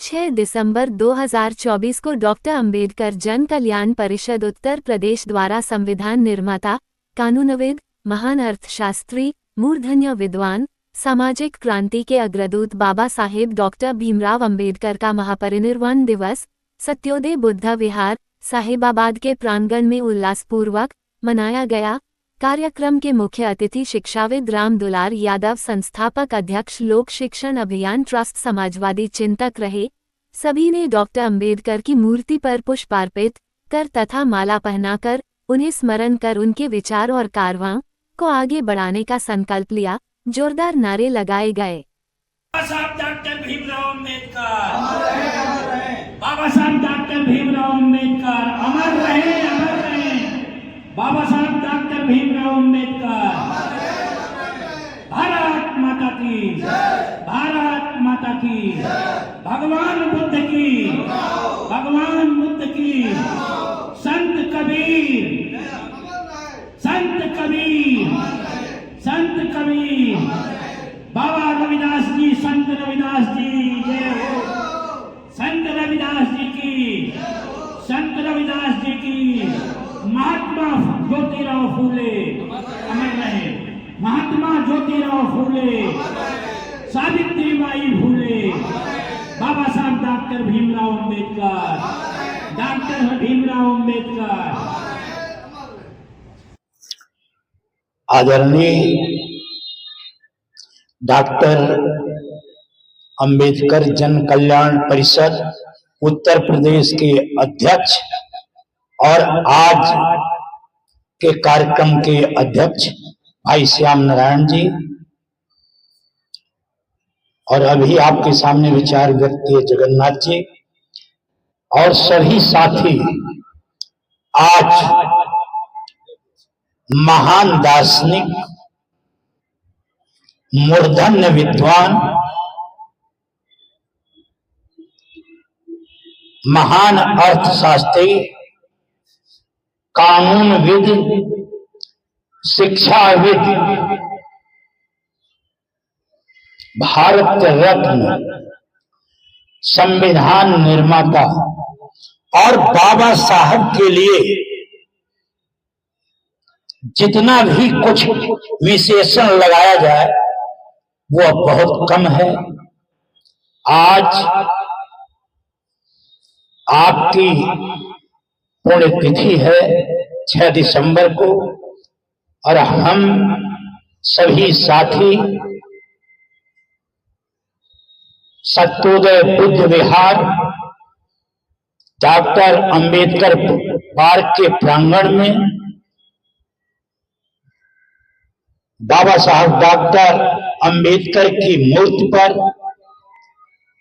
6 दिसंबर 2024 को डॉक्टर अंबेडकर जन कल्याण परिषद उत्तर प्रदेश द्वारा संविधान निर्माता, कानूनविद, महान अर्थशास्त्री, मूर्धन्य विद्वान, सामाजिक क्रांति के अग्रदूत बाबा साहेब डॉक्टर भीमराव अंबेडकर का महापरिनिर्वाण दिवस सत्योदय बुद्ध विहार, साहिबाबाद के प्रांगण में उल्लासपूर्वक मनाया गया। कार्यक्रम के मुख्य अतिथि शिक्षाविद राम दुलार यादव, संस्थापक अध्यक्ष लोक शिक्षण अभियान ट्रस्ट, समाजवादी चिंतक रहे। सभी ने डॉक्टर अंबेडकर की मूर्ति पर पुष्पार्पित कर तथा माला पहनाकर उन्हें स्मरण कर उनके विचार और कारवां को आगे बढ़ाने का संकल्प लिया। जोरदार नारे लगाए गए। बाबा साहब डॉक्टर भीमराव अम्बेडकर, बाबा साहब डॉक्टर भीमराव अम्बेडकर अमर रहे, अमर रहे। बाबा साहब डॉक्टर भीमराव अम्बेडकर, भारत माता की, भारत माता की, भगवान बुद्ध की, भगवान बुद्ध की। संत कबीर, संत कबीर, संत कबीर, बाबा रविदास जी, संत रविदास जी जय हो। संत रविदास जी की, संत रविदास जी की। महात्मा ज्योतिराव फूले अमर रहे, महात्मा ज्योतिराव फूले, सावित्रीबाई फूले, बाबा साहब डॉक्टर भीमराव अम्बेडकर, डॉक्टर भीमराव अम्बेडकर। आदरणीय डॉक्टर अंबेडकर जन कल्याण परिषद उत्तर प्रदेश के अध्यक्ष और आज के कार्यक्रम के अध्यक्ष भाई श्याम नारायण जी, और अभी आपके सामने विचार व्यक्त किए जगन्नाथ जी, और सभी साथी, आज महान दार्शनिक, मूर्धन्य विद्वान, महान अर्थशास्त्री, कानूनविद, शिक्षाविद, भारत रत्न, संविधान निर्माता और बाबा साहब के लिए जितना भी कुछ विशेषण लगाया जाए वो बहुत कम है। आज आपकी पुण्यतिथि है 6 दिसंबर को, और हम सभी साथी सत्योदय बुद्ध विहार डॉक्टर अंबेडकर पार्क के प्रांगण में बाबा साहब डॉक्टर अंबेडकर की मूर्ति पर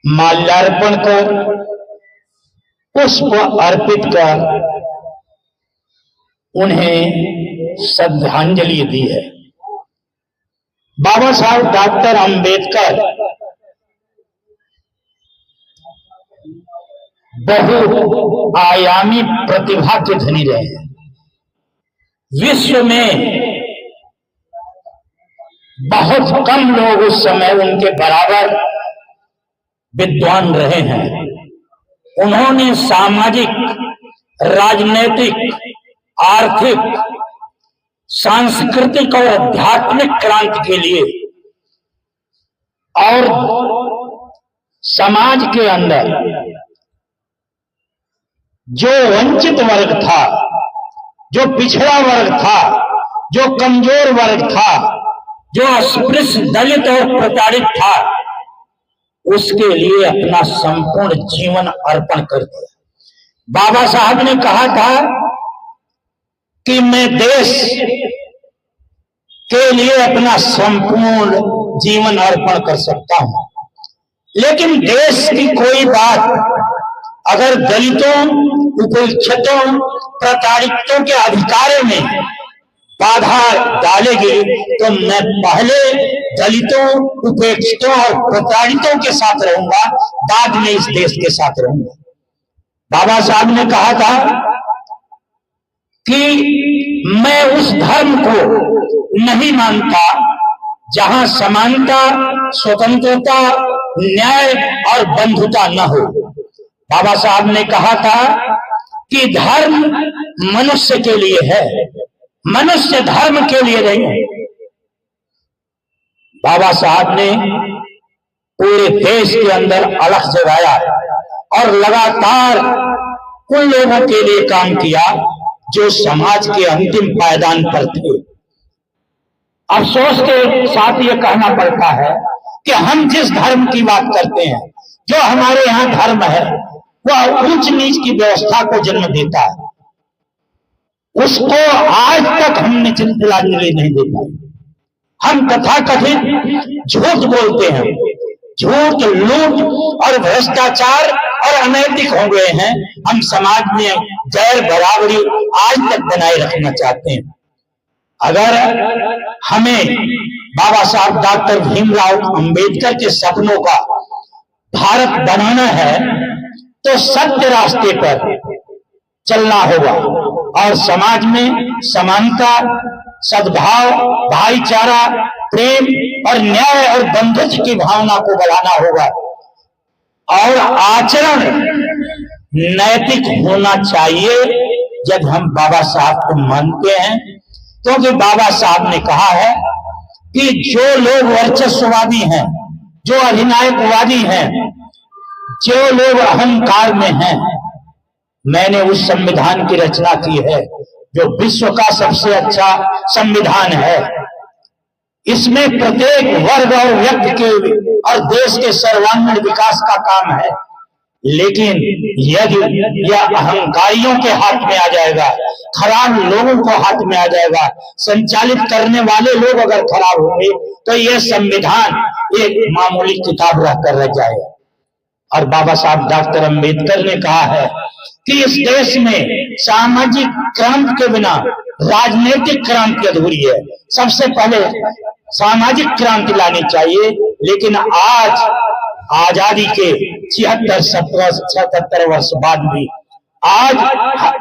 माल्यार्पण कर, पुष्प अर्पित कर उन्हें श्रद्धांजलि दी है। बाबा साहब डॉक्टर अंबेडकर बहुआयामी प्रतिभा के धनी रहे। विश्व में बहुत कम लोग उस समय उनके बराबर विद्वान रहे हैं। उन्होंने सामाजिक, राजनीतिक, आर्थिक, सांस्कृतिक और आध्यात्मिक क्रांति के लिए और समाज के अंदर जो वंचित वर्ग था, जो पिछड़ा वर्ग था, जो कमजोर वर्ग था, जो अस्पृश्य, दलित और प्रताड़ित था, उसके लिए अपना संपूर्ण जीवन अर्पण कर दिया। बाबा साहब ने कहा था कि मैं देश के लिए अपना संपूर्ण जीवन अर्पण कर सकता हूं, लेकिन देश की कोई बात अगर दलितों, उपेक्षितों, प्रताड़ितों के अधिकार में बाधा डालेगी तो मैं पहले दलितों, उपेक्षितों और प्रताड़ितों के साथ रहूंगा, बाद में इस देश के साथ रहूंगा। बाबा साहब ने कहा था कि मैं उस धर्म को नहीं मानता जहां समानता, स्वतंत्रता न्याय और बंधुता न हो। बाबा साहब ने कहा था कि धर्म मनुष्य के लिए है, मनुष्य धर्म के लिए नहीं है। बाबा साहब ने पूरे देश के अंदर अलख जगाया और लगातार उन लोगों के लिए काम किया जो समाज के अंतिम पायदान पर थे। अफसोस के साथ ये कहना पड़ता है कि हम जिस धर्म की बात करते हैं, जो हमारे यहाँ धर्म है, वह ऊंच नीच की व्यवस्था को जन्म देता है। उसको आज तक हमने तिलांजलि नहीं दे पाई। हम तथाकथित झूठ बोलते हैं, झूठ, लूट और भ्रष्टाचार और अनैतिक हो गए हैं। हम समाज में गैर बराबरी आज तक बनाए रखना चाहते हैं। अगर हमें बाबा साहब डॉक्टर भीमराव अंबेडकर के सपनों का भारत बनाना है तो सत्य रास्ते पर चलना होगा और समाज में समानता, सद्भाव, भाईचारा, प्रेम और न्याय और बंधुत्व की भावना को बढ़ाना होगा और आचरण नैतिक होना चाहिए। जब हम बाबा साहब को मानते हैं, क्योंकि बाबा साहब ने कहा है कि जो लोग वर्चस्ववादी हैं, जो अधिनायकवादी हैं, जो लोग अहंकार में हैं, मैंने उस संविधान की रचना की है जो विश्व का सबसे अच्छा संविधान है। इसमें प्रत्येक वर्ग और व्यक्ति के और देश के सर्वांगीण विकास का काम है। लेकिन यदि यह अहंकारियों के हाथ में आ जाएगा, खराब लोगों को हाथ में आ जाएगा, संचालित करने वाले लोग अगर खराब होंगे तो यह संविधान एक मामूली किताब रहकर रह जाएगा। और बाबा साहब डॉक्टर अंबेडकर ने कहा है कि इस देश में सामाजिक क्रांति के बिना राजनीतिक क्रांति अधूरी है। सबसे पहले सामाजिक क्रांति लानी चाहिए। लेकिन आज आजादी के 76 वर्ष बाद भी आज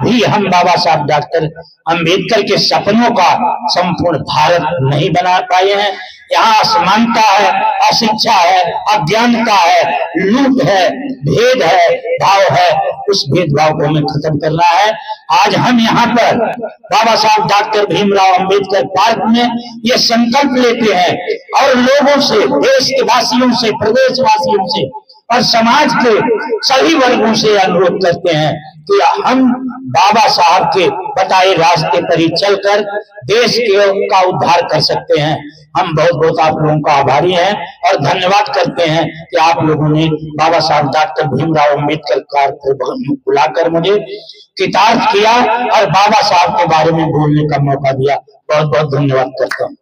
भी हम बाबा साहब डॉक्टर अंबेडकर के सपनों का संपूर्ण भारत नहीं बना पाए हैं। यहाँ असमानता है, अशिक्षा है, अज्ञानता है, लूट है, भेद है, भाव है। उस भेदभाव को हमें खत्म करना है। आज हम यहाँ पर बाबा साहब डॉक्टर भीमराव अंबेडकर पार्क में ये संकल्प लेते हैं और लोगों से, देश के वासियों से, प्रदेशवासियों से और समाज के सभी वर्गों से अनुरोध करते हैं कि हम बाबा साहब के बताए रास्ते पर ही चलकर देश का उद्धार कर सकते हैं। हम बहुत बहुत आप लोगों का आभारी हैं और धन्यवाद करते हैं कि आप लोगों ने बाबा साहब डॉक्टर भीमराव अंबेडकर को बुलाकर मुझे कृतार्थ किया और बाबा साहब के बारे में बोलने का मौका दिया। बहुत बहुत धन्यवाद करता हूँ।